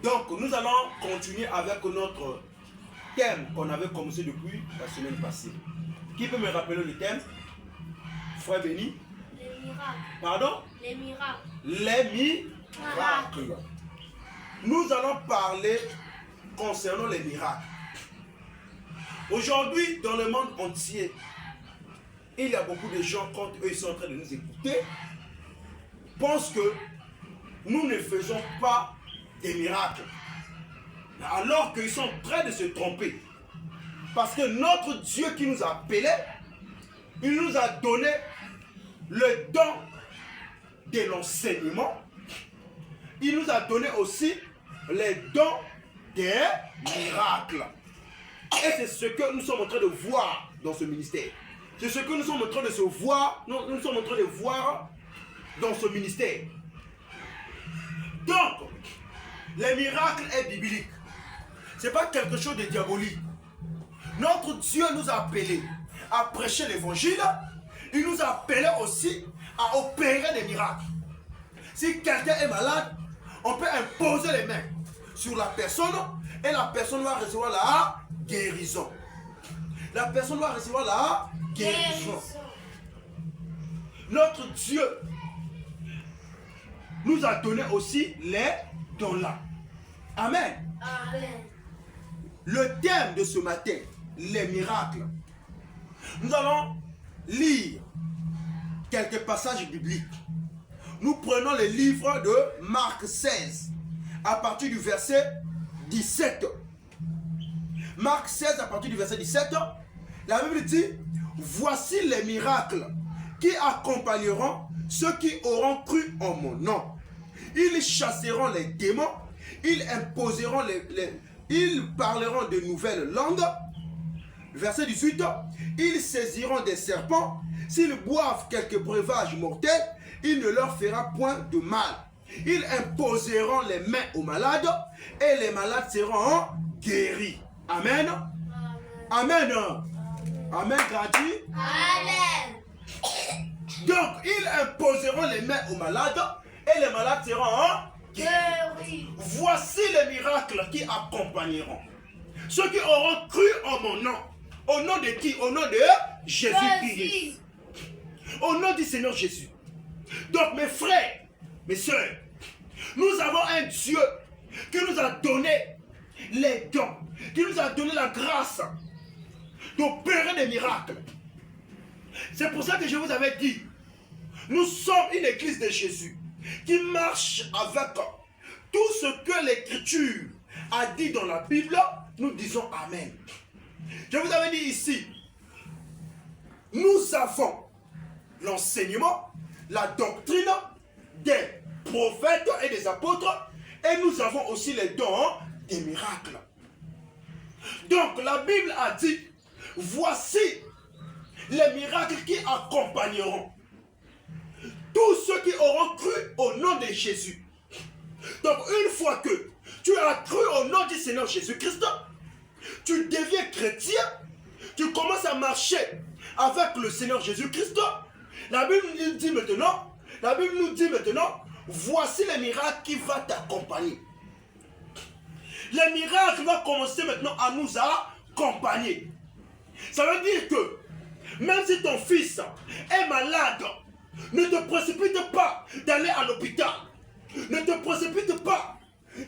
Donc, nous allons continuer avec notre thème qu'on avait commencé depuis la semaine passée. Qui peut me rappeler le thème? Frère Béni? Les miracles. Pardon? Les miracles. Les miracles. Nous allons parler concernant les miracles. Aujourd'hui, dans le monde entier, il y a beaucoup de gens, quand eux ils sont en train de nous écouter, pensent que nous ne faisons pas des miracles. Alors qu'ils sont en train de se tromper. Parce que notre Dieu qui nous a appelés, il nous a donné le don de l'enseignement. Il nous a donné aussi les dons des miracles. Et c'est ce que nous sommes en train de voir dans ce ministère. C'est ce que nous sommes en train de se voir, nous sommes en train de voir dans ce ministère. Donc, les miracles est biblique. Ce n'est pas quelque chose de diabolique. Notre Dieu nous a appelés à prêcher l'évangile. Il nous a appelés aussi à opérer des miracles. Si quelqu'un est malade, on peut imposer les mains sur la personne et la personne va recevoir la guérison. La personne va recevoir la guérison. Notre Dieu nous a donné aussi les dons là. Amen. Amen. Le thème de ce matin, les miracles. Nous allons lire quelques passages bibliques. Nous prenons le livre de Marc 16, à partir du verset 17. Marc 16, à partir du verset 17, la Bible dit, voici les miracles qui accompagneront ceux qui auront cru en mon nom. Ils chasseront les démons, ils imposeront ils parleront de nouvelles langues. Verset 18, ils saisiront des serpents, s'ils boivent quelques breuvages mortels, il ne leur fera point de mal. Ils imposeront les mains aux malades et les malades seront guéris. Amen. Amen. Amen, gratuit. Amen. Donc, ils imposeront les mains aux malades et les malades seront guéris. Voici les miracles qui accompagneront ceux qui auront cru en mon nom. Au nom de qui? Au nom de Jésus-Christ. Au nom du Seigneur Jésus. Donc mes frères, mes soeurs, nous avons un Dieu qui nous a donné les dons, qui nous a donné la grâce d'opérer des miracles. C'est pour ça que je vous avais dit, nous sommes une église de Jésus qui marche avec tout ce que l'Écriture a dit dans la Bible. Nous disons Amen. Je vous avais dit ici, nous avons l'enseignement, la doctrine des prophètes et des apôtres, et nous avons aussi les dons des miracles. Donc la Bible a dit, voici les miracles qui accompagneront tous ceux qui auront cru au nom de Jésus. Donc une fois que tu as cru au nom du Seigneur Jésus-Christ, tu deviens chrétien, tu commences à marcher avec le Seigneur Jésus-Christ. La Bible nous dit maintenant, voici les miracles qui vont t'accompagner. Les miracles vont commencer maintenant à nous accompagner. Ça veut dire que même si ton fils est malade, ne te précipite pas d'aller à l'hôpital. Ne te précipite pas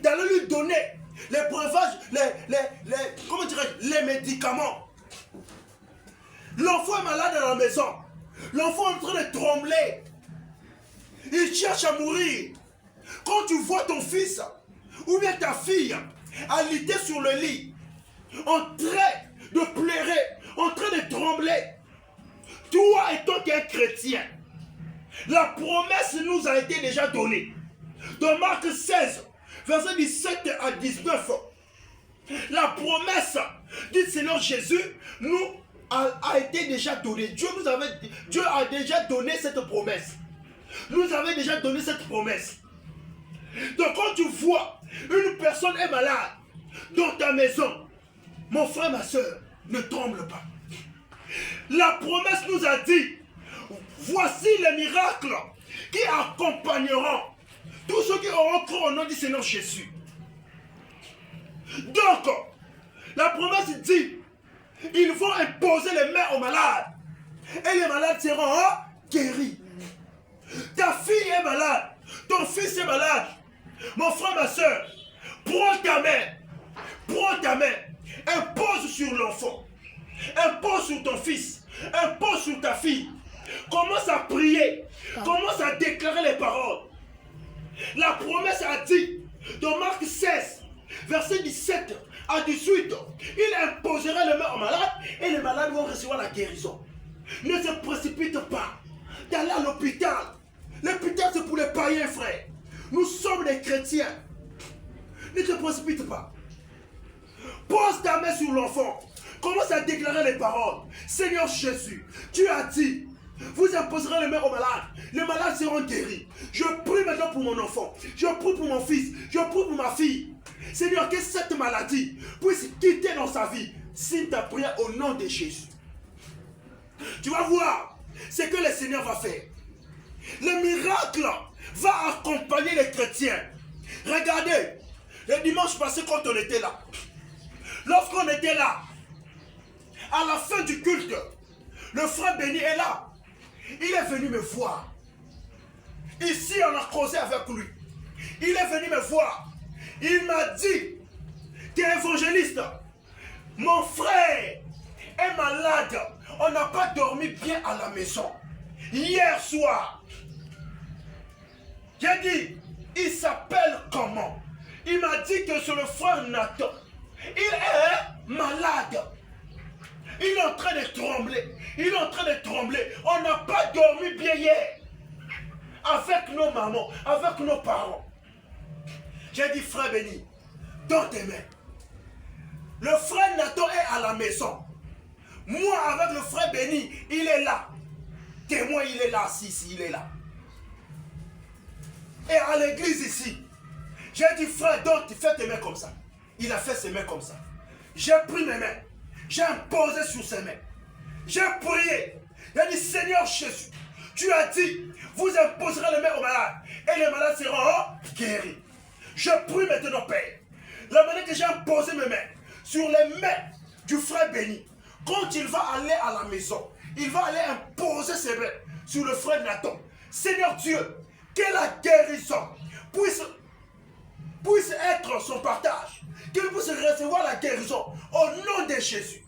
d'aller lui donner les breuvages, les médicaments. L'enfant est malade à la maison. L'enfant est en train de trembler. Il cherche à mourir. Quand tu vois ton fils ou bien ta fille alité sur le lit, en train de pleurer, en train de trembler, toi étant qu'un chrétien, la promesse nous a été déjà donnée. Dans Marc 16, verset 17 à 19, la promesse du Seigneur Jésus nous a été déjà donnée. Dieu a déjà donné cette promesse. Nous avait déjà donné cette promesse. Donc quand tu vois une personne est malade dans ta maison, mon frère, ma soeur, ne tremble pas. La promesse nous a dit, voici les miracles qui accompagneront tous ceux qui auront cru au nom du Seigneur Jésus. Donc, la promesse dit, ils vont imposer les mains aux malades. Et les malades seront guéris. Ta fille est malade. Ton fils est malade. Mon frère, ma soeur, prends ta main. Prends ta main. Impose sur l'enfant. Impose sur ton fils. Impose sur ta fille. Commence à prier. Commence à déclarer les paroles. La promesse a dit, dans Marc 16, verset 17 à 18, il imposera les mains aux malades et les malades vont recevoir la guérison. Ne se précipite pas d'aller à l'hôpital. L'hôpital, c'est pour les païens, frère. Nous sommes des chrétiens. Ne te précipite pas. Pose ta main sur l'enfant. Commence à déclarer les paroles. Seigneur Jésus, tu as dit, vous imposerez les mains aux malades. Les malades seront guéris. Je prie maintenant pour mon enfant. Je prie pour mon fils. Je prie pour ma fille. Seigneur, que cette maladie puisse quitter dans sa vie. Signe ta prière au nom de Jésus. Tu vas voir ce que le Seigneur va faire. Le miracle va accompagner les chrétiens. Regardez, le dimanche passé quand on était là, lorsqu'on était là, à la fin du culte, le frère Béni est là. Il est venu me voir. Ici, on a causé avec lui. Il est venu me voir. Il m'a dit qu'un évangéliste, mon frère est malade. On n'a pas dormi bien à la maison. Hier soir, j'ai dit, il s'appelle comment? Il m'a dit que c'est le frère Nathan. Il est malade. Il est en train de trembler. Il est en train de trembler. On n'a pas dormi bien hier. Avec nos mamans, avec nos parents. J'ai dit, frère Béni, dans tes mains. Le frère Nathan est à la maison. Moi, avec le frère Béni, il est là. Témoin, il est là, si, il est là. Et à l'église ici, j'ai dit, frère, donc tu fais tes mains comme ça. Il a fait ses mains comme ça. J'ai pris mes mains. J'ai imposé sur ses mains. J'ai prié. J'ai dit, Seigneur Jésus, tu as dit, vous imposerez les mains aux malades. Et les malades seront guéris. Je prie maintenant, Père. La manière que j'ai imposé mes mains sur les mains du frère Béni, quand il va aller à la maison, il va aller imposer ses mains sur le frère Nathan. Seigneur Dieu, que la guérison puisse être son partage. Qu'il puisse recevoir la guérison au nom de Jésus.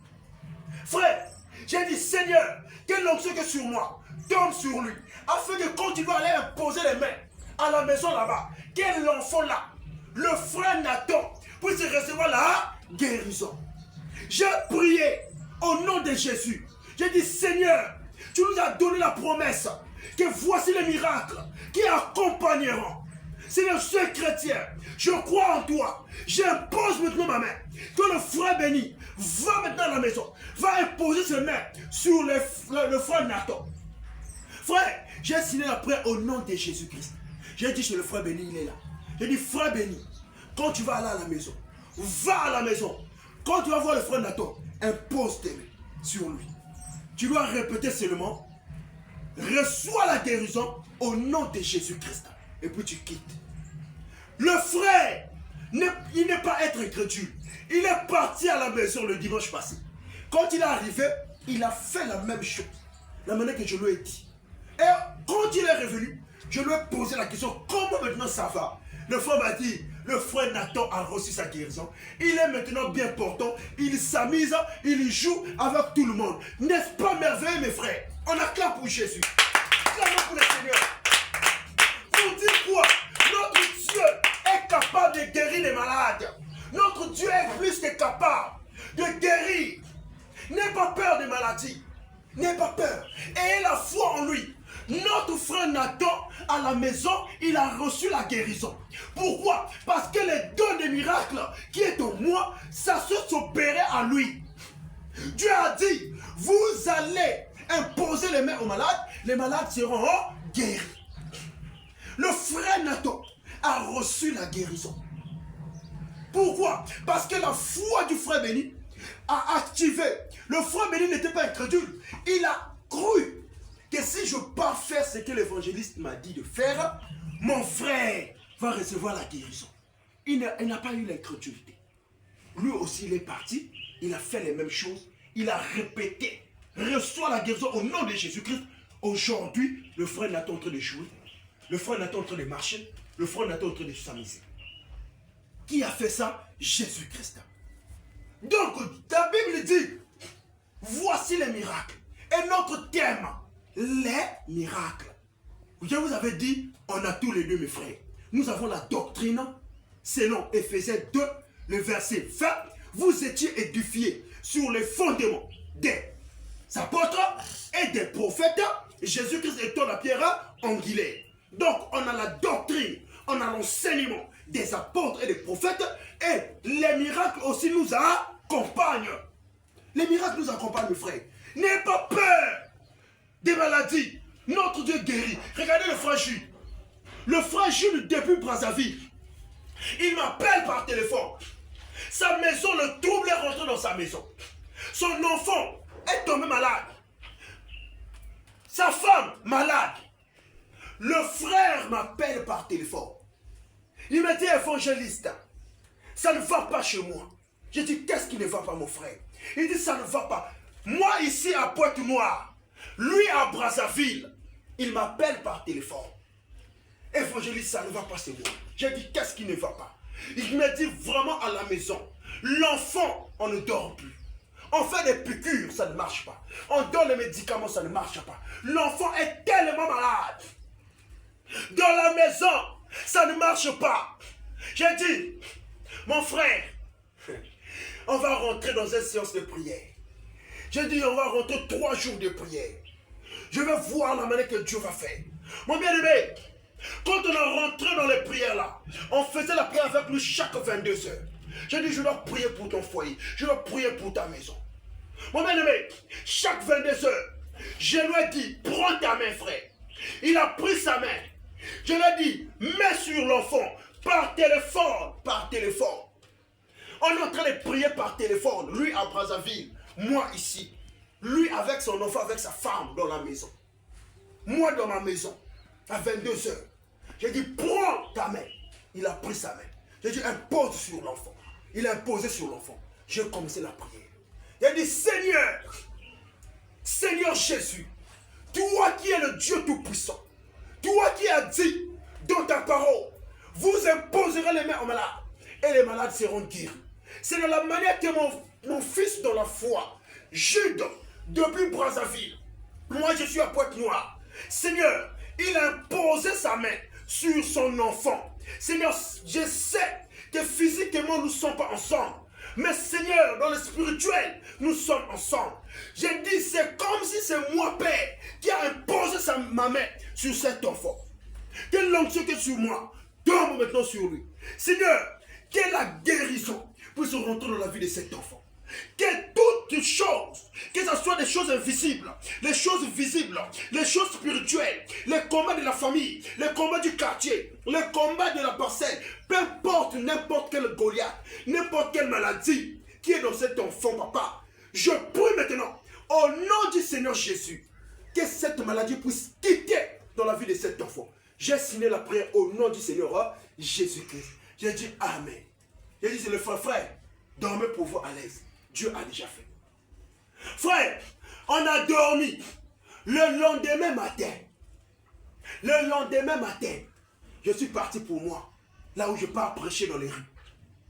Frère, j'ai dit, Seigneur, que l'onction que sur moi tombe sur lui, afin que quand il va aller imposer les mains à la maison là-bas, que l'enfant là, le frère Nathan, puisse recevoir la guérison. J'ai prié au nom de Jésus. J'ai dit, Seigneur, tu nous as donné la promesse que voici les miracles qui accompagneront. Seigneur, je suis chrétien, je crois en toi. J'impose maintenant ma main. Que le frère Béni va maintenant à la maison, va imposer ses mains sur le frère Nathan. Frère, j'ai signé la prière au nom de Jésus-Christ. J'ai dit chez le frère Béni, il est là. J'ai dit, frère Béni, quand tu vas aller à la maison, va à la maison. Quand tu vas voir le frère Nathan, impose tes mains sur lui. Tu dois répéter seulement, reçois la guérison au nom de Jésus-Christ. Et puis tu quittes. Le frère, il n'est pas être incrédule. Il est parti à la maison le dimanche passé. Quand il est arrivé, il a fait la même chose. La manière que je lui ai dit. Et quand il est revenu, je lui ai posé la question, comment maintenant ça va? Le frère m'a dit, le frère Nathan a reçu sa guérison. Il est maintenant bien portant. Il s'amuse, il joue avec tout le monde. N'est-ce pas merveilleux, mes frères? On acclame pour Jésus. Acclamons pour le Seigneur. Pour dire quoi? Notre Dieu est capable de guérir les malades. Notre Dieu est plus que capable de guérir. N'aie pas peur des maladies. N'aie pas peur. Ayez la foi en lui. Notre frère Nathan, à la maison, il a reçu la guérison. Pourquoi? Parce que les dons des miracles qui est en moi, ça se s'opérer à lui. Dieu a dit, vous allez imposer les mains aux malades, les malades seront guéris. Le frère Nathan a reçu la guérison. Pourquoi? Parce que la foi du frère Béni a activé. Le frère Béni n'était pas incrédule. Il a cru que si je pars faire ce que l'évangéliste m'a dit de faire, mon frère va recevoir la guérison. Il n'a pas eu l'incrédulité. Lui aussi, il est parti. Il a fait les mêmes choses. Il a répété. Reçoit la guérison au nom de Jésus-Christ. Aujourd'hui, le frère Nathan est en train de jouer. Le frère Nathan est en train de marcher. Le frère Nathan est en train de s'amuser. Qui a fait ça? Jésus-Christ. Donc, la Bible dit, voici les miracles. Et notre thème, les miracles. Je vous avais dit, on a tous les deux, mes frères. Nous avons la doctrine, selon Éphésiens 2, le verset 20. Vous étiez édifiés sur les fondements des apôtres et des prophètes. Jésus-Christ étant la pierre angulaire. Donc, on a la doctrine, on a l'enseignement des apôtres et des prophètes. Et les miracles aussi nous accompagnent. Les miracles nous accompagnent, mes frères. N'ayez pas peur des maladies. Notre Dieu guérit. Regardez le frère Jules. Le frère Jules depuis Brazzaville. Il m'appelle par téléphone. Sa maison, le trouble est rentré dans sa maison. Son enfant est tombé malade. Sa femme malade. Le frère m'appelle par téléphone. Il m'a dit, évangéliste, ça ne va pas chez moi. J'ai dit, qu'est-ce qui ne va pas, mon frère? Il dit, ça ne va pas. Moi, ici à Pointe-Noire, lui à Brazzaville, il m'appelle par téléphone. Évangéliste, ça ne va pas chez moi. J'ai dit, qu'est-ce qui ne va pas? Il m'a dit, vraiment à la maison, l'enfant, on ne dort plus. On fait des piqûres, ça ne marche pas. On donne les médicaments, ça ne marche pas. L'enfant est tellement malade. Dans la maison, ça ne marche pas. J'ai dit, mon frère, on va rentrer dans une séance de prière. J'ai dit, on va rentrer 3 jours de prière. Je vais voir la manière que Dieu va faire. Mon bien-aimé, quand on est rentré dans les prières là, on faisait la prière avec nous chaque 22 heures. J'ai dit, je dois prier pour ton foyer. Je dois prier pour ta maison. Mon bien-aimé, chaque 22 heures, je lui ai dit, prends ta main, frère. Il a pris sa main. Je lui ai dit, mets sur l'enfant, par téléphone, par téléphone. On est en train de prier par téléphone, lui à Brazzaville, moi ici. Lui avec son enfant, avec sa femme dans la maison. Moi dans ma maison, à 22 heures. J'ai dit, prends ta main. Il a pris sa main. J'ai dit, impose sur l'enfant. Il a imposé sur l'enfant. J'ai commencé la prière. Il a dit, Seigneur, Seigneur Jésus, toi qui es le Dieu Tout-Puissant, toi qui as dit dans ta parole, vous imposerez les mains aux malades et les malades seront guéris. C'est de la manière que mon fils dans la foi, Jude, depuis Brazzaville, moi je suis à Pointe-Noire. Seigneur, il a imposé sa main sur son enfant. Seigneur, je sais que physiquement nous ne sommes pas ensemble. Mais Seigneur, dans le spirituel, nous sommes ensemble. J'ai dit, c'est comme si c'est moi, Père, qui a imposé ma main sur cet enfant. Que l'onction qui est sur moi tombe maintenant sur lui. Seigneur, que la guérison puisse rentrer dans la vie de cet enfant. Que toutes choses, que ce soit des choses invisibles, les choses visibles, les choses spirituelles, les combats de la famille, les combats du quartier, les combats de la parcelle, peu importe n'importe quel Goliath, n'importe quelle maladie qui est dans cet enfant, papa, je prie maintenant, au nom du Seigneur Jésus, que cette maladie puisse quitter dans la vie de cet enfant. J'ai signé la prière au nom du Seigneur Jésus-Christ. J'ai dit Amen. J'ai dit, c'est le frère, dormez pour vous à l'aise. Dieu a déjà fait. Frère, on a dormi le lendemain matin. Le lendemain matin, je suis parti pour moi, là où je pars prêcher dans les rues.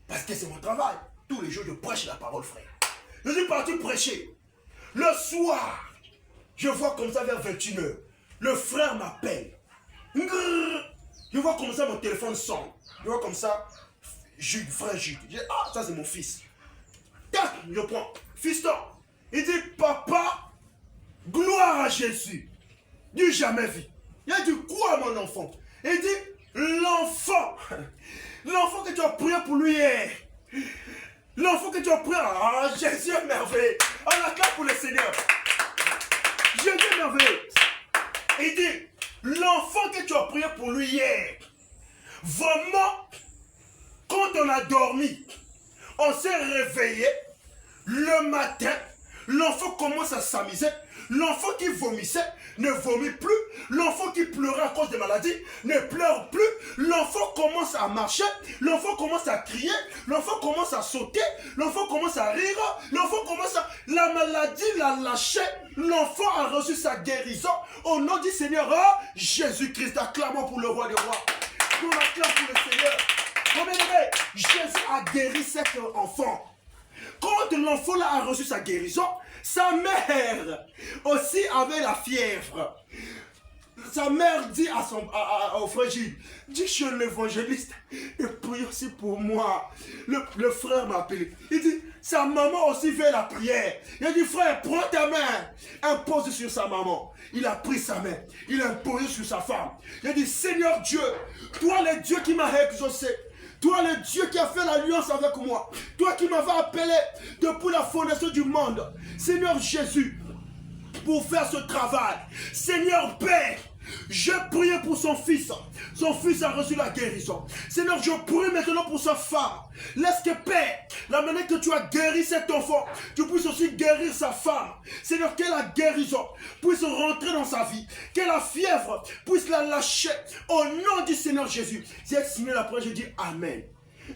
Parce que c'est mon travail. Tous les jours, je prêche la parole, frère. Je suis parti prêcher. Le soir, je vois comme ça vers 21h, le frère m'appelle. Je vois comme ça mon téléphone sonne. Je vois comme ça, Jude, frère Jude. Je dis, ah, ça c'est mon fils. Tac, je prends. Fiston, il dit, papa, gloire à Jésus. Du jamais vu. Il a dit, quoi mon enfant? Il dit, l'enfant. L'enfant que tu as prié pour lui hier. L'enfant que tu as prié. Ah, Jésus est merveilleux. On acclame pour le Seigneur. Jésus est merveilleux. Il dit, l'enfant que tu as prié pour lui hier. Vraiment, quand on a dormi, on s'est réveillé le matin, L'enfant commence à s'amuser. L'enfant qui vomissait ne vomit plus. L'enfant qui pleurait à cause des maladies ne pleure plus. L'enfant commence à marcher. L'enfant commence à crier. L'enfant commence à sauter. L'enfant commence à rire. L'enfant commence à... La maladie l'a lâché. L'enfant a reçu sa guérison. Au nom du Seigneur, oh, Jésus-Christ, acclamons pour le roi des rois. On acclame pour le Seigneur. Bien-aimé, Jésus a guéri cet enfant. Quand l'enfant là a reçu sa guérison, sa mère aussi avait la fièvre. Sa mère dit au frère Gilles, dis chez l'évangéliste, et prie aussi pour moi. Le frère m'a appelé. Il dit, sa maman aussi fait la prière. Il a dit, frère, prends ta main, impose sur sa maman. Il a pris sa main, il a imposé sur sa femme. Il a dit, Seigneur Dieu, toi le Dieu qui m'a exaucé, toi le Dieu qui a fait l'alliance avec moi, toi qui m'avais appelé depuis la fondation du monde, Seigneur Jésus, pour faire ce travail. Seigneur Père, je prie pour son fils. Son fils a reçu la guérison. Seigneur, je prie maintenant pour sa femme. Laisse que Père, la manière que tu as guéri cet enfant, tu puisses aussi guérir sa femme. Seigneur, que la guérison puisse rentrer dans sa vie. Que la fièvre puisse la lâcher. Au nom du Seigneur Jésus. Si elle signé la prière, je dis Amen.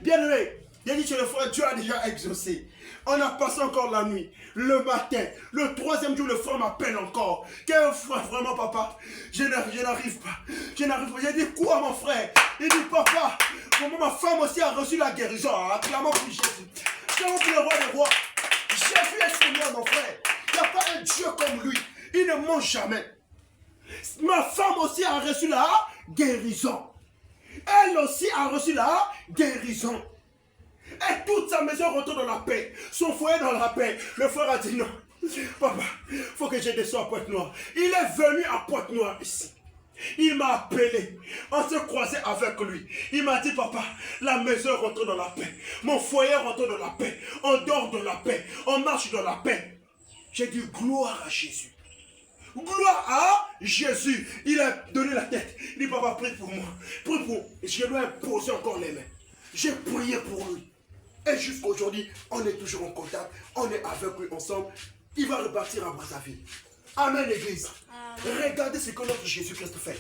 Bien-aimé, il a dit que le frère, Dieu a déjà exaucé. On a passé encore la nuit, le matin, le troisième jour, le frère m'appelle encore. Quel frère, vraiment, papa, je n'arrive pas. J'ai dit, quoi, mon frère? Il dit, papa, comment ma femme aussi a reçu la guérison. Acclamons pour Jésus. Acclamons pour le roi des rois. Jésus est Seigneur, mon frère. Il n'y a pas un Dieu comme lui. Il ne ment jamais. Ma femme aussi a reçu la guérison. Elle aussi a reçu la guérison. Et toute sa maison retourne dans la paix. Son foyer dans la paix. Le frère a dit non. Papa, il faut que je descende à Pointe-Noire. Il est venu à Pointe-Noire ici. Il m'a appelé. On s'est croisé avec lui. Il m'a dit, papa, la maison rentre dans la paix. Mon foyer rentre dans la paix. On dort dans la paix. On marche dans la paix. J'ai dit, gloire à Jésus. Gloire à Jésus. Il a donné la tête. Il dit, papa, prie pour moi. Prie pour moi. Je lui ai imposé encore les mains. J'ai prié pour lui. Et jusqu'à aujourd'hui, on est toujours en contact. On est avec lui ensemble. Il va repartir à Brazzaville. Amen, l'église. Regardez ce que notre Jésus-Christ fait.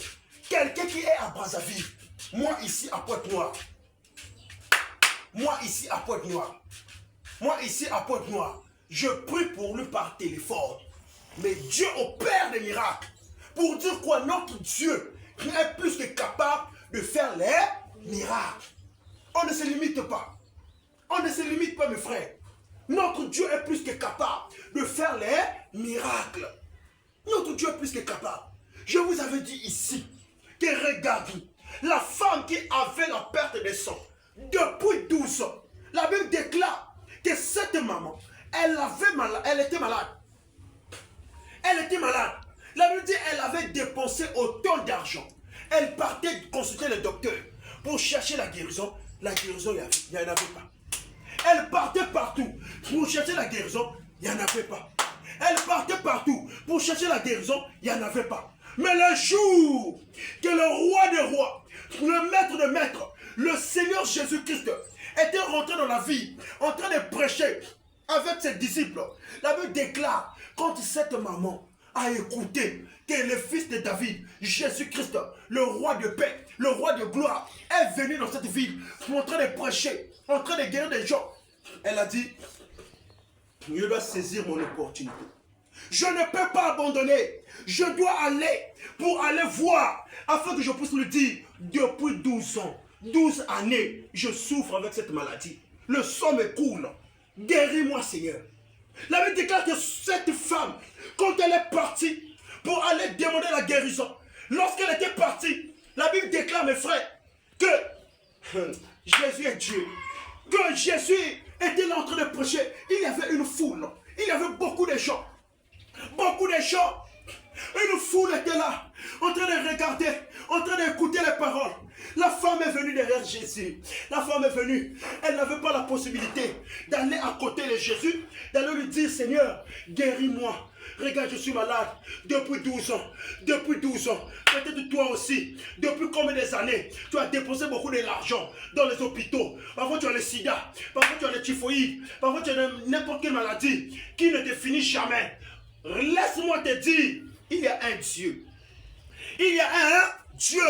Quelqu'un qui est à Brazzaville. Moi ici à Pointe-Noire. Moi ici à Pointe-Noire. Moi ici à Pointe-Noire. Je prie pour lui par téléphone. Mais Dieu opère des miracles. Pour dire quoi? Notre Dieu est plus que capable de faire les miracles. On ne se limite pas. On ne se limite pas, mes frères. Notre Dieu est plus que capable de faire les miracles. Notre Dieu est plus que capable. Je vous avais dit ici que regardez, la femme qui avait la perte de sang depuis 12 ans, la Bible déclare que cette maman, elle était malade. Elle était malade. La Bible dit qu'elle avait dépensé autant d'argent. Elle partait consulter le docteur pour chercher la guérison. La guérison, il n'y en avait pas. Elle partait partout pour chercher la guérison, il n'y en avait pas. Elle partait partout pour chercher la guérison, il n'y en avait pas. Mais le jour que le roi des rois, le maître de maîtres, le Seigneur Jésus-Christ était rentré dans la vie, en train de prêcher avec ses disciples, la Bible déclare, quand cette maman a écouté que le fils de David, Jésus-Christ, le roi de paix, le roi de gloire, est venu dans cette ville, en train de prêcher, en train de guérir des gens. Elle a dit, je dois saisir mon opportunité. Je ne peux pas abandonner. Je dois aller pour aller voir, afin que je puisse lui dire, depuis 12 ans, 12 années, je souffre avec cette maladie. Le sang me coule. Guéris-moi, Seigneur. La Bible déclare que cette femme, quand elle est partie pour aller demander la guérison, lorsqu'elle était partie, la Bible déclare, mes frères, que Jésus est Dieu. Que Jésus était là en train de prêcher. Il y avait une foule. Il y avait beaucoup de gens. Beaucoup de gens. Une foule était là, en train de regarder, en train d'écouter les paroles. La femme est venue derrière Jésus. La femme est venue. Elle n'avait pas la possibilité d'aller à côté de Jésus, d'aller lui dire, Seigneur, guéris-moi. regarde, je suis malade depuis 12 ans. Depuis 12 ans. Peut-être toi aussi. Depuis combien des années tu as dépensé beaucoup d'argent dans les hôpitaux. Parfois tu as le sida. Parfois tu as le typhoïde. Parfois tu as n'importe quelle maladie qui ne te finit jamais. Laisse-moi te dire, il y a un Dieu. Il y a un Dieu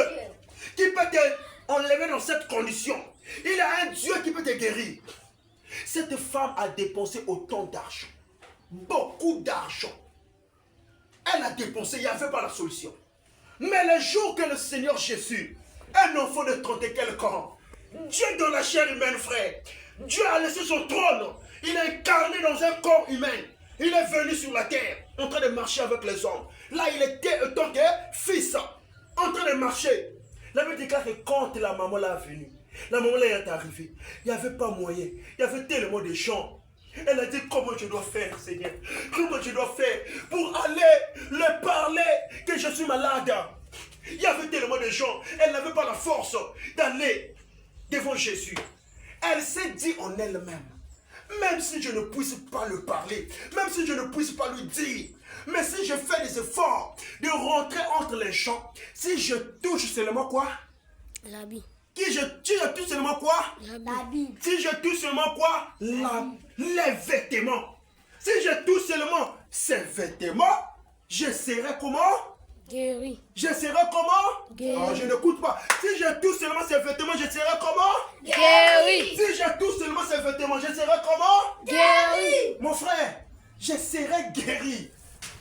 qui peut te enlever dans cette condition. Il y a un Dieu qui peut te guérir. Cette femme a dépensé autant d'argent. Beaucoup d'argent. Elle a dépensé, il n'y avait pas la solution. Mais le jour que le Seigneur Jésus, un enfant de 30 et quelques ans, Dieu dans la chair humaine, frère, Dieu a laissé son trône. Il a incarné dans un corps humain. Il est venu sur la terre, en train de marcher avec les hommes. Là, il était en tant que fils, en train de marcher. La Bible déclare que quand la maman l'a venue, la maman là est arrivée, il n'y avait pas moyen. Il y avait tellement de gens. Elle a dit comment je dois faire, Seigneur. Comment je dois faire pour aller leur parler que je suis malade. Il y avait tellement de gens. Elle n'avait pas la force d'aller devant Jésus. Elle s'est dit en elle-même, même si je ne puisse pas le parler, même si je ne puisse pas lui dire, mais si je fais des efforts de rentrer entre les gens, si je touche seulement quoi? L'habit. Si je touche seulement quoi? L'habit. Si je touche seulement quoi? Les vêtements. Si je touche seulement ces vêtements, je serai comment? Guéri. Je serai comment? Guéri. Oh, je n'écoute pas. Si je touche seulement ces vêtements, je serai comment? Guéri. Si je touche seulement ces vêtements, je serai comment? Guéri. Mon frère, je serai guéri.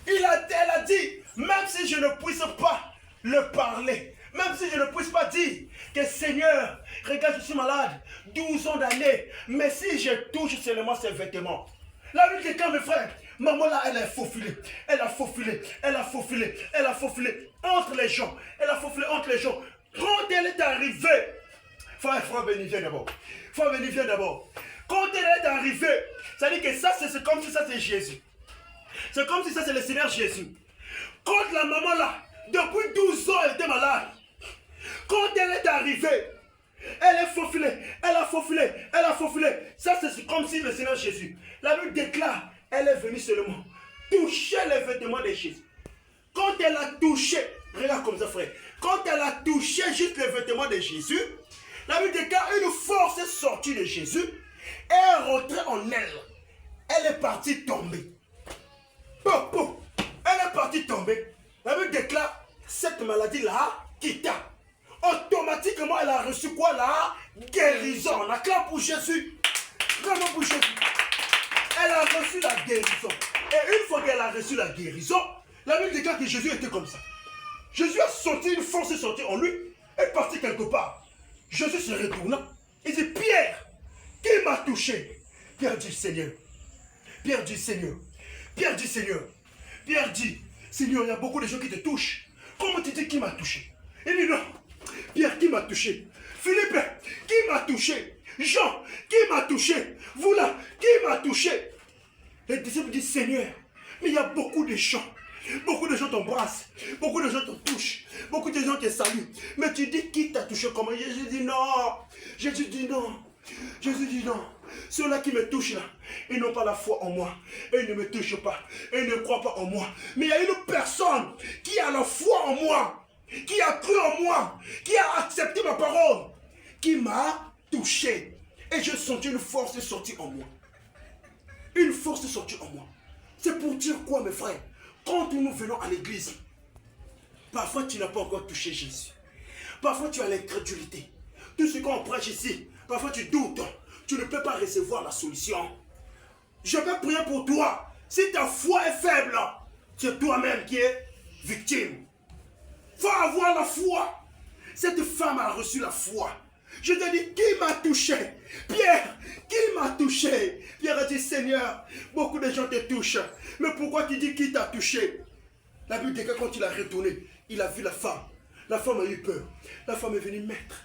Elle a dit, même si je ne puisse pas le parler, même si je ne puisse pas dire que Seigneur, regarde, je suis malade, 12 ans d'années, mais si je touche seulement ces vêtements, la Bible dit quand mes frères, maman là, elle a faufilé, elle a faufilé, elle a faufilé, elle a faufilé entre les gens, elle a faufilé entre les gens. Quand elle est arrivée, frère Béni, viens d'abord. Frère Béni, viens d'abord. Quand elle est arrivée, ça dit que ça, c'est comme si ça c'est Jésus. C'est comme si ça c'est le Seigneur Jésus. Quand la maman là, depuis 12 ans, elle était malade. Quand elle est arrivée, elle est faufilée, elle a faufilé, elle a faufilé. Ça c'est comme si le Seigneur Jésus. La Bible déclare, elle est venue seulement toucher les vêtements de Jésus. Quand elle a touché, regarde comme ça frère, quand elle a touché juste les vêtements de Jésus, la Bible déclare une force est sortie de Jésus et est rentrée en elle. Elle est partie tomber. Elle est partie tomber. La Bible déclare, cette maladie-là quitta. Automatiquement, elle a reçu quoi là? Guérison. On acclame pour Jésus. Vraiment pour Jésus. Elle a reçu la guérison. Et une fois qu'elle a reçu la guérison, la Bible déclare que Jésus était comme ça. Jésus a sorti, une force est sortie en lui, est parti quelque part. Jésus se retourna. Il dit, Pierre, qui m'a touché? Pierre dit, Seigneur. Pierre dit, Seigneur. Pierre dit, Seigneur. Pierre dit, Seigneur, il y a beaucoup de gens qui te touchent. Comment tu dis qui m'a touché? Il dit, non. Pierre, qui m'a touché? Philippe, qui m'a touché? Jean, qui m'a touché? Vous là, qui m'a touché? Les disciples disent, Seigneur, mais il y a beaucoup de gens. Beaucoup de gens t'embrassent, beaucoup de gens te touchent, beaucoup de gens te saluent. Mais tu dis qui t'a touché comment? Jésus dit non. Jésus dit non. Jésus dit non. Ceux-là qui me touchent là, ils n'ont pas la foi en moi. Et ils ne me touchent pas. Et ils ne croient pas en moi. Mais il y a une personne qui a la foi en moi, qui a cru en moi, qui a accepté ma parole, qui m'a touché. Et j'ai senti une force sortie en moi. Une force sortie en moi. C'est pour dire quoi, mes frères? Quand nous venons à l'église, parfois tu n'as pas encore touché Jésus. Parfois tu as l'incrédulité. Tout ce qu'on prêche ici, parfois tu doutes. Tu ne peux pas recevoir la solution. Je vais prier pour toi. Si ta foi est faible, c'est toi-même qui es victime. Il faut avoir la foi. Cette femme a reçu la foi. Je te dis, qui m'a touché? Pierre, qui m'a touché? Pierre a dit, Seigneur, beaucoup de gens te touchent. Mais pourquoi tu dis qui t'a touché? La Bible dit que quand il a retourné, il a vu la femme. La femme a eu peur. La femme est venue, Maître,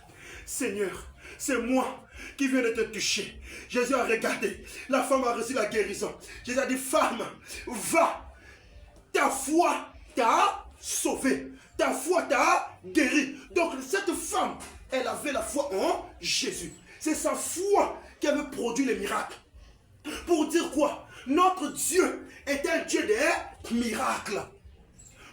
Seigneur, c'est moi qui viens de te toucher. Jésus a regardé. La femme a reçu la guérison. Jésus a dit, femme, va. Ta foi t'a sauvé. Ta foi t'a guéri. Donc cette femme, elle avait la foi en Jésus. C'est sa foi qui avait produit les miracles. Pour dire quoi? Notre Dieu est un Dieu de miracle.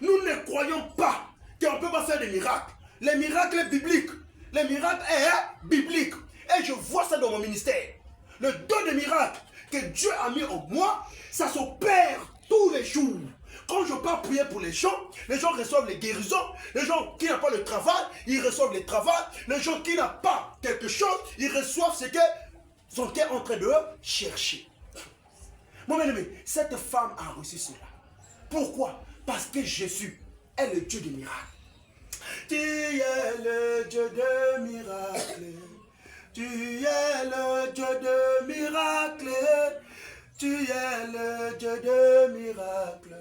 Nous ne croyons pas qu'on ne peut pas faire des miracles. Les miracles bibliques. Les miracles sont bibliques. Et je vois ça dans mon ministère. Le don de miracles que Dieu a mis en moi, ça s'opère tous les jours. Quand je pars prier pour les gens reçoivent les guérisons. Les gens qui n'ont pas le travail, ils reçoivent le travail. Les gens qui n'ont pas quelque chose, ils reçoivent ce que son cœur est en train de chercher. Mon bien-aimé, cette femme a reçu cela. Pourquoi? Parce que Jésus est le Dieu des miracles. Tu es le Dieu de miracles. Tu es le Dieu de miracles. Tu es le Dieu de miracles.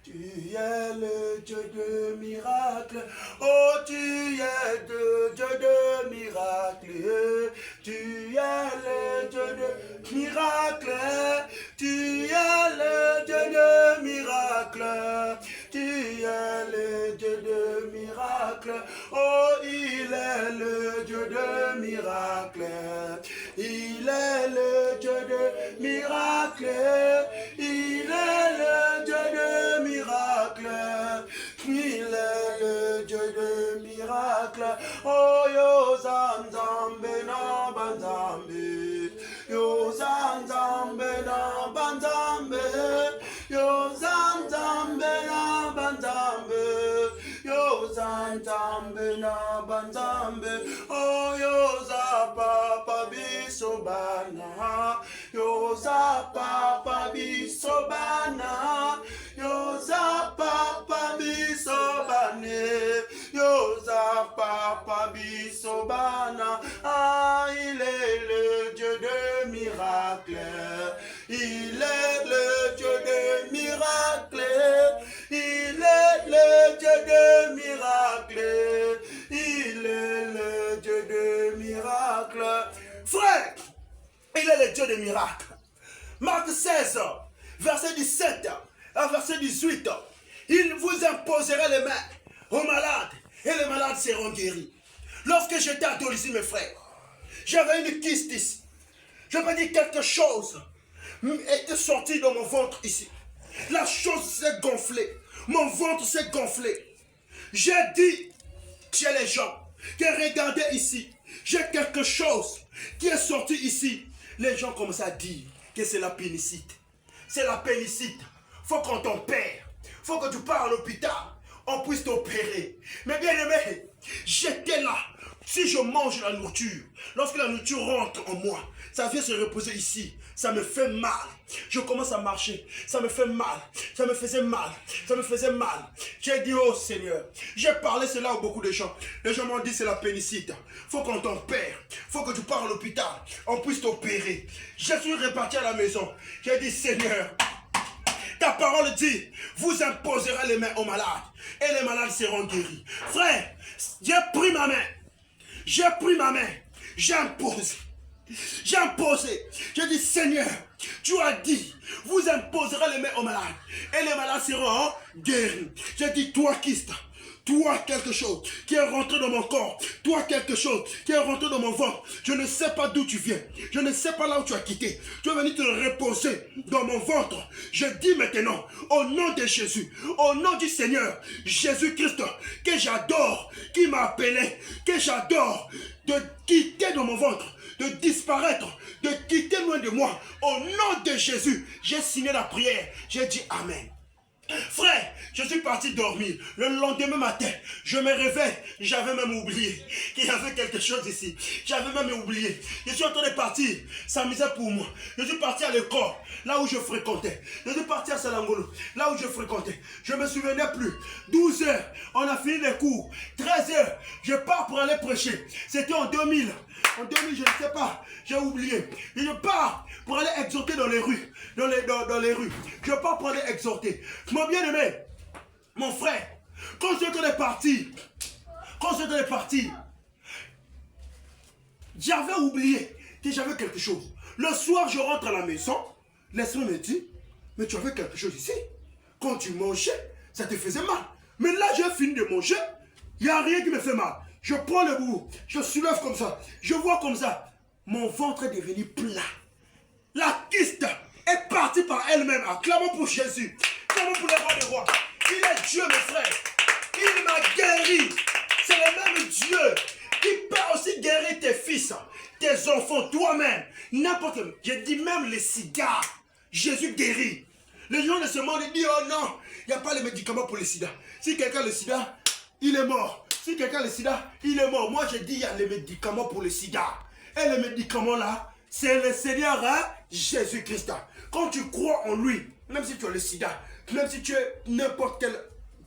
Tu es le Dieu de miracles. Oh, tu es le Dieu de miracles. Tu es le Dieu de miracles. Tu es le Dieu de miracles. Tu es le Dieu de miracles. Oh, il est le Dieu de miracles. Il est le Dieu de miracles. Il est le Dieu de miracles. Il est le Dieu de miracles. Oh, yo zanzambe na banzambe. Yo zanzambe na banzambe. Yo zanzambe na banzambe. Yo zanzambe na banzambe. Oh, yo za papa bisobana. Yo za papa bisobana. Yo za papa bisobane. Yo za papa bisobana. Ah, il est le Dieu de miracles. Il est le Dieu de miracles. Il est le Dieu de miracles. Il est le Dieu de miracles. Frère, il est le Dieu de miracles. Marc 16, verset 17 à verset 18. Il vous imposera les mains aux malades et les malades seront guéris. Lorsque j'étais adolescent, mes frères, j'avais une kyste ici. Je me dis quelque chose était sorti dans mon ventre ici. La chose s'est gonflée. Mon ventre s'est gonflé. J'ai dit chez les gens que regardez ici, j'ai quelque chose qui est sorti ici. Les gens commencent à dire que c'est la pénicite. C'est la pénicite. Faut qu'on t'opère. Faut que tu pars à l'hôpital. On puisse t'opérer. Mais bien aimé, j'étais là. Si je mange la nourriture, lorsque la nourriture rentre en moi, ça vient se reposer ici. Ça me fait mal. Je commence à marcher. Ça me fait mal. Ça me faisait mal. Ça me faisait mal. J'ai dit, oh Seigneur, j'ai parlé cela à beaucoup de gens. Les gens m'ont dit, c'est la pénicite. Faut qu'on t'opère. Faut que tu pars à l'hôpital. On puisse t'opérer. Je suis reparti à la maison. J'ai dit, Seigneur, ta parole dit, vous imposerez les mains aux malades. Et les malades seront guéris. Frère, j'ai pris ma main. J'ai pris ma main. J'ai imposé. J'ai imposé. J'ai dit, Seigneur, tu as dit, vous imposerez les mains aux malades. Et les malades seront guéris. J'ai dit, toi, kyste, toi, quelque chose qui est rentré dans mon corps, toi, quelque chose qui est rentré dans mon ventre. Je ne sais pas d'où tu viens. Je ne sais pas là où tu as quitté. Tu es venu te reposer dans mon ventre. Je dis maintenant, au nom de Jésus, au nom du Seigneur, Jésus-Christ, que j'adore, qui m'a appelé, que j'adore, de quitter dans mon ventre, de disparaître, de quitter loin de moi. Au nom de Jésus, j'ai signé la prière. J'ai dit Amen. Frère, je suis parti dormir. Le lendemain matin, je me réveille. J'avais même oublié qu'il y avait quelque chose ici. J'avais même oublié. Je suis en train de partir. Ça misait pour moi. Je suis parti à l'école, là où je fréquentais. Je suis parti à Salangolo, là où je fréquentais. Je ne me souvenais plus. 12 heures, on a fini les cours. 13 heures, je pars pour aller prêcher. C'était en 2000. En 2000, je ne sais pas. J'ai oublié. Et je pars pour aller exhorter dans les rues. Dans les rues. Je pars pour aller exhorter. Mon bien-aimé, mon frère, quand je suis en train de partir, j'avais oublié que j'avais quelque chose. Le soir, je rentre à la maison, l'esprit me dit, mais tu avais quelque chose ici. Quand tu mangeais, ça te faisait mal. Mais là, j'ai fini de manger, il n'y a rien qui me fait mal. Je prends le bout, je soulève comme ça, je vois comme ça. Mon ventre est devenu plat. La kyste est partie par elle-même. Acclamons pour Jésus. Acclamons pour le roi des rois. Il est Dieu, mes frères. Il m'a guéri. C'est le même Dieu qui peut aussi guérir tes fils, tes enfants, toi-même. N'importe quoi. Je dis même les sida. Jésus guérit. Les gens de ce monde disent, oh non, il n'y a pas les médicaments pour le sida. Si quelqu'un a le sida, il est mort. Si quelqu'un a le sida, il est mort. Moi, je dis, il y a les médicaments pour le sida. Et les médicaments là, c'est le Seigneur Jésus-Christ. Quand tu crois en lui, même si tu as le sida, même si tu es n'importe quelle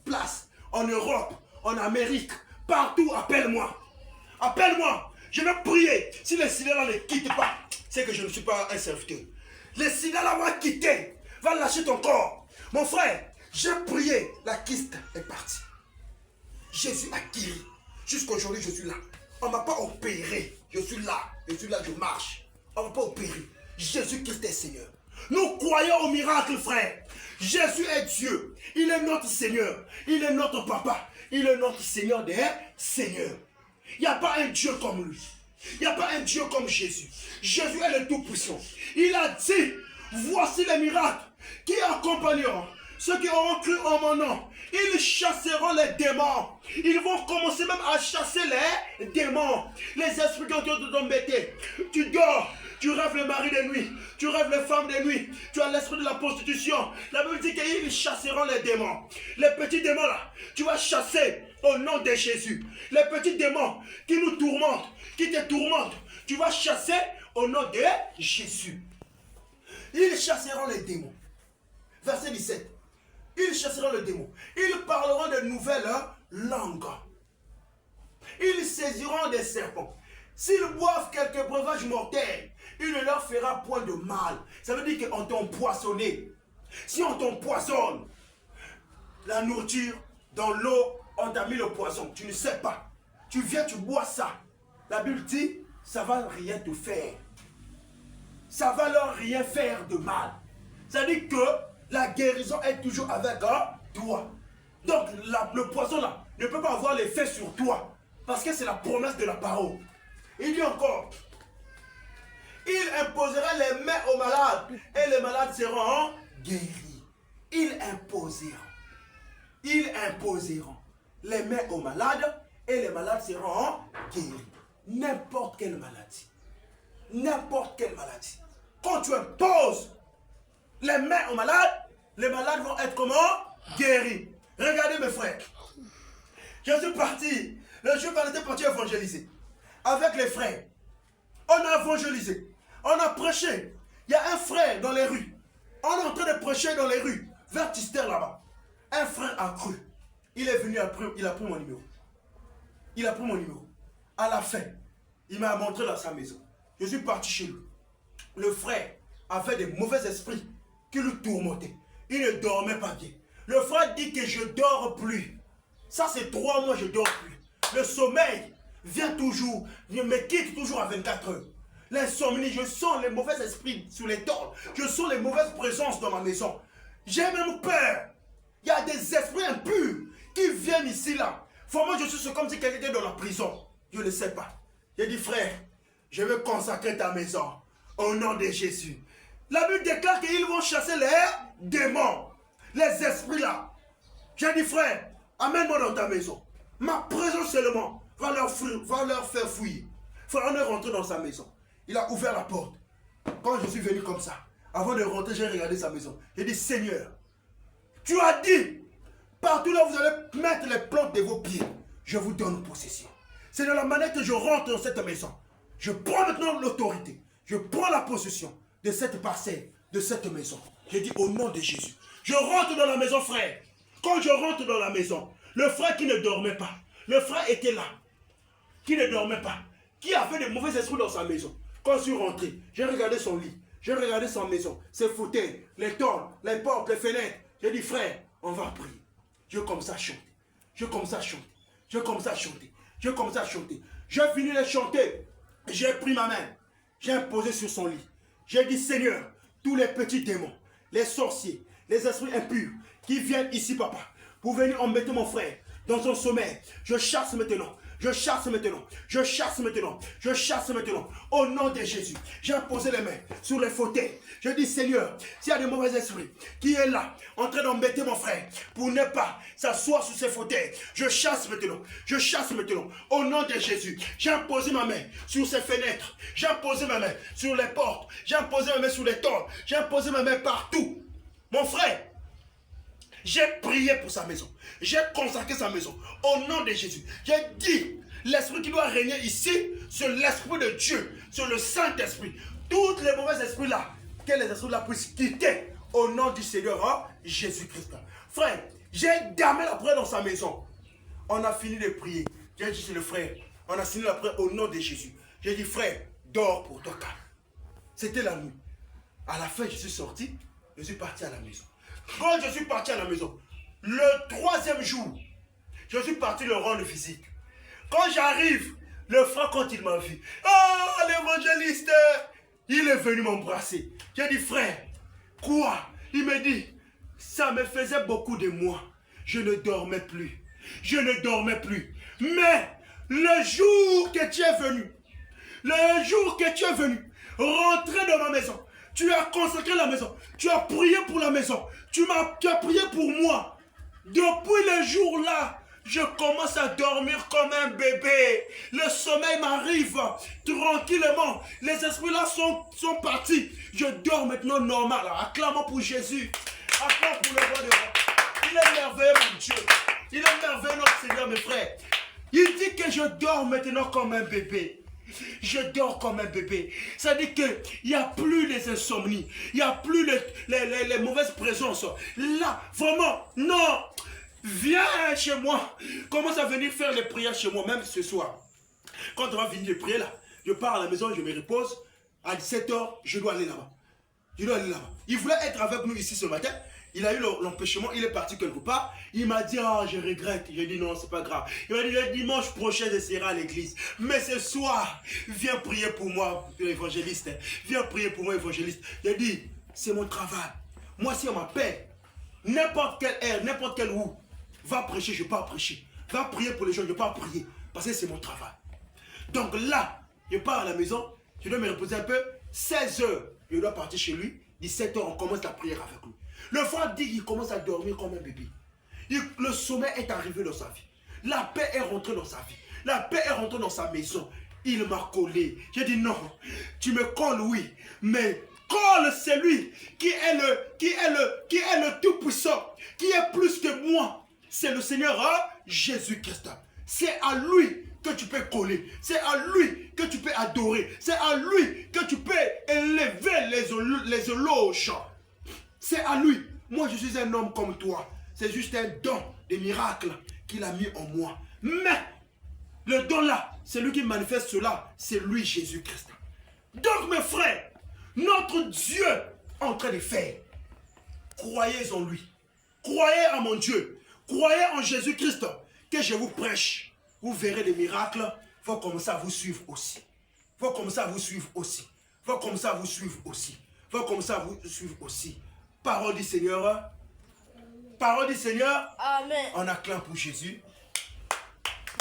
place, en Europe, en Amérique, partout, appelle-moi. Appelle-moi. Je vais prier. Si le sida là ne quitte pas, c'est que je ne suis pas un serviteur. Le sida là va quitter. Va lâcher ton corps. Mon frère, j'ai prié. La kyste est partie. Jésus a guéri. Jusqu'aujourd'hui, je suis là. On ne m'a pas opéré. Je suis là, je marche. On ne m'a pas opéré. Jésus-Christ est Seigneur. Nous croyons au miracle, frère. Jésus est Dieu. Il est notre Seigneur. Il est notre Papa. Il est notre Seigneur des Seigneurs. Il n'y a pas un Dieu comme lui. Il n'y a pas un Dieu comme Jésus. Jésus est le Tout-Puissant. Il a dit, voici les miracles qui accompagneront ceux qui auront cru en mon nom. Ils chasseront les démons. Ils vont commencer même à chasser les démons. Les esprits qui ont de t'embêter. Tu dors, tu rêves le mari de nuit, tu rêves les femmes de nuit, tu as l'esprit de la prostitution. La Bible dit qu'ils chasseront les démons. Les petits démons là, tu vas chasser au nom de Jésus. Les petits démons qui nous tourmentent, qui te tourmentent, tu vas chasser au nom de Jésus. Ils chasseront les démons. Verset 17. Ils chasseront les démons. Ils parleront de nouvelles langues. Ils saisiront des serpents. S'ils boivent quelques breuvages mortels, il ne leur fera point de mal. Ça veut dire qu'on t'a empoisonné. Si on t'empoisonne, la nourriture, dans l'eau, on t'a mis le poison. Tu ne sais pas. Tu viens, tu bois ça. La Bible dit, ça ne va rien te faire. Ça ne va leur rien faire de mal. Ça veut dire que la guérison est toujours avec toi. Donc le poison là ne peut pas avoir l'effet sur toi. Parce que c'est la promesse de la parole. Il dit encore, il imposera les mains aux malades et les malades seront guéris. Ils imposeront les mains aux malades et les malades seront guéris. N'importe quelle maladie. N'importe quelle maladie. Quand tu imposes les mains aux malades, les malades vont être comment? Guéris. Regardez mes frères. Je suis parti. Le jour qu'on était parti évangéliser. Avec les frères. On a évangélisé. On a prêché. Il y a un frère dans les rues. On est en train de prêcher dans les rues. Vers Tister là-bas. Un frère a cru. Il est venu après. Il a pris mon numéro. Il a pris mon numéro. À la fin, il m'a montré dans sa maison. Je suis parti chez lui. Le frère avait des mauvais esprits qui le tourmentaient. Il ne dormait pas bien. Le frère dit que je ne dors plus. Ça c'est 3 mois, je ne dors plus. Le sommeil vient toujours, il me quitte toujours à 24 heures. L'insomnie, je sens les mauvais esprits sous les tôles. Je sens les mauvaises présences dans ma maison. J'ai même peur. Il y a des esprits impurs qui viennent ici là. Moi je suis comme si quelqu'un était dans la prison. Je ne sais pas. J'ai dit frère, je vais consacrer ta maison au nom de Jésus. La Bible déclare qu'ils vont chasser les démons, les esprits là. J'ai dit frère, amène-moi dans ta maison. Ma présence seulement va leur faire fouiller. Frère, on est rentré dans sa maison. Il a ouvert la porte. Quand je suis venu comme ça, avant de rentrer, j'ai regardé sa maison. J'ai dit Seigneur, tu as dit, partout là où vous allez mettre les plantes de vos pieds, je vous donne possession. C'est de la manière que je rentre dans cette maison. Je prends maintenant l'autorité. Je prends la possession de cette parcelle, de cette maison. Je dis au nom de Jésus. Je rentre dans la maison, frère. Quand je rentre dans la maison, le frère qui ne dormait pas, le frère était là, qui ne dormait pas, qui avait des mauvais esprits dans sa maison. Quand je suis rentré, j'ai regardé son lit, j'ai regardé sa maison, ses fauteuils, les tôles, les portes, les fenêtres. J'ai dit, frère, on va prier. Je commence à chanter. Je commence à chanter. Je commence à chanter. Je commence à chanter. J'ai fini de chanter. J'ai pris ma main. J'ai imposé sur son lit. J'ai dit, Seigneur, tous les petits démons, les sorciers, les esprits impurs qui viennent ici, papa, pour venir embêter mon frère dans son sommeil, je chasse maintenant. Je chasse maintenant. Je chasse maintenant. Je chasse maintenant. Au nom de Jésus. J'ai posé les mains sur les fauteuils. Je dis, Seigneur, s'il y a des mauvais esprits qui est là, en train d'embêter mon frère, pour ne pas s'asseoir sur ses fauteuils, je chasse maintenant. Je chasse maintenant. Au nom de Jésus. J'ai posé ma main sur ses fenêtres. J'ai posé ma main sur les portes. J'ai posé ma main sur les tôles. J'ai posé ma main partout. Mon frère, j'ai prié pour sa maison. J'ai consacré sa maison. Au nom de Jésus. J'ai dit, l'esprit qui doit régner ici, c'est l'esprit de Dieu. C'est le Saint-Esprit. Tous les mauvais esprits là, que les esprits là puissent quitter. Au nom du Seigneur Jésus-Christ. Frère, j'ai damé la prière dans sa maison. On a fini de prier. J'ai dit, c'est le frère. On a fini la prière au nom de Jésus. J'ai dit, frère, dors pour ton calme. C'était la nuit. À la fin, je suis sorti. Je suis parti à la maison. Quand je suis parti à la maison, le 3e jour, je suis parti le rendre visite. Quand j'arrive, le frère, quand il m'a vu, oh, l'évangéliste, il est venu m'embrasser. J'ai dit, frère, quoi? Il me dit, ça me faisait beaucoup de mois. Je ne dormais plus. Je ne dormais plus. Mais le jour que tu es venu, rentrer dans ma maison, tu as consacré la maison, tu as prié pour la maison, tu as prié pour moi. Depuis le jour-là, je commence à dormir comme un bébé. Le sommeil m'arrive tranquillement. Les esprits-là sont partis. Je dors maintenant normal. Acclamons pour Jésus. Acclamons pour le roi de roi. Il est merveilleux, mon Dieu. Il est merveilleux, notre Seigneur, mes frères. Il dit que je dors maintenant comme un bébé. Je dors comme un bébé. Ça dit qu'il n'y a plus les insomnies. Il n'y a plus les mauvaises présences. Là, vraiment, non. Viens chez moi. Commence à venir faire les prières chez moi, même ce soir. Quand on va venir prier là, je pars à la maison, je me repose. À 17h, je dois aller là-bas. Il voulait être avec nous ici ce matin. Il a eu l'empêchement, il est parti quelque part. Il m'a dit, ah, je regrette. J'ai dit, non, c'est pas grave. Il m'a dit, le dimanche prochain, je serai à l'église. Mais ce soir, viens prier pour moi, évangéliste. Viens prier pour moi, évangéliste. J'ai dit, c'est mon travail. Moi, si on m'appelle, n'importe quelle heure, n'importe quelle où, va prêcher, je ne vais pas prêcher. Va prier pour les gens, je ne vais pas prier. Parce que c'est mon travail. Donc là, je pars à la maison, je dois me reposer un peu. 16h, je dois partir chez lui. 17h, on commence la prière avec lui. Le frère dit qu'il commence à dormir comme un bébé. Le sommeil est arrivé dans sa vie. La paix est rentrée dans sa vie. La paix est rentrée dans sa maison. Il m'a collé. J'ai dit non, tu me colles, oui. Mais colle celui qui est le tout-puissant, qui est plus que moi. C'est le Seigneur Jésus-Christ. C'est à lui que tu peux coller. C'est à lui que tu peux adorer. C'est à lui que tu peux élever les éloges. C'est à lui. Moi, je suis un homme comme toi. C'est juste un don de miracle qu'il a mis en moi. Mais le don là, c'est lui qui manifeste cela. C'est lui, Jésus-Christ. Donc, mes frères, notre Dieu est en train de faire. Croyez en lui. Croyez en mon Dieu. Croyez en Jésus-Christ. Que je vous prêche. Vous verrez les miracles. Il faut commencer à vous suivre aussi. Il faut commencer à vous suivre aussi. Il faut commencer à vous suivre aussi. Il faut commencer à vous suivre aussi. Parole du Seigneur. Parole du Seigneur. Amen. On acclame pour Jésus.